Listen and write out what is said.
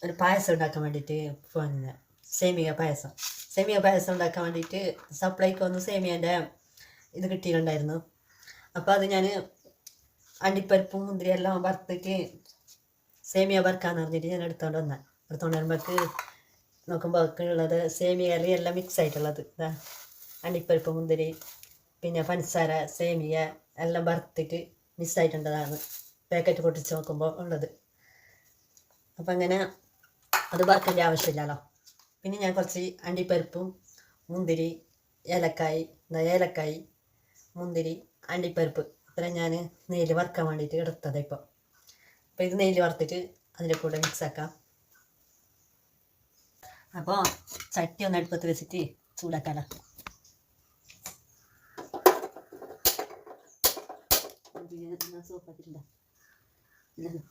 ഒരു പായസം ഉണ്ടാക്കാൻ വേണ്ടിയിട്ട് പിന്നെ സേമിയ പായസം ഉണ്ടാക്കാൻ വേണ്ടിയിട്ട് സപ്ലൈക്ക് വന്ന് സേമിയൻ്റെ ഇത് കിട്ടിയിട്ടുണ്ടായിരുന്നു. അപ്പോൾ അത് ഞാൻ അണ്ടിപ്പരിപ്പും മുന്തിരി എല്ലാം വറുത്തിട്ട് സേമിയ വറുക്കാന്ന് പറഞ്ഞിട്ട് ഞാൻ എടുത്തോണ്ട് വരുമ്പോഴേക്ക് നോക്കുമ്പോൾ ഉള്ളത് സേമിയയിൽ എല്ലാം മിക്സ് ആയിട്ടുള്ളത് ഇതാ അണ്ടിപ്പരിപ്പ് മുന്തിരി പിന്നെ പഞ്ചസാര സേമിയ എല്ലാം വറുത്തിട്ട് മിക്സായിട്ടുണ്ടതാണ് പാക്കറ്റ് പൊട്ടിച്ച് നോക്കുമ്പോൾ ഉള്ളത്. അപ്പം അങ്ങനെ അത് വറുക്കേണ്ട ആവശ്യമില്ലല്ലോ. പിന്നെ ഞാൻ കുറച്ച് അണ്ടിപ്പരിപ്പും മുന്തിരി ഏലക്കായി മുന്തിരി അണ്ടിപ്പരിപ്പ് ഇത്രയും ഞാൻ നെയ്യിൽ വറുക്കാൻ വേണ്ടിയിട്ട് എടുത്തത് ഇപ്പോൾ. അപ്പോൾ ഇത് നെയ്യിൽ വറുത്തിട്ട് അതിൻ്റെ കൂടെ മിക്സാക്കാം. അപ്പോൾ ചട്ടി ഒന്ന് അടുപ്പത്ത് വെച്ചിട്ട് ചൂടാക്കാലോ. സോപ്പാക്കിട്ടുണ്ടോ ഇല്ലല്ലോ.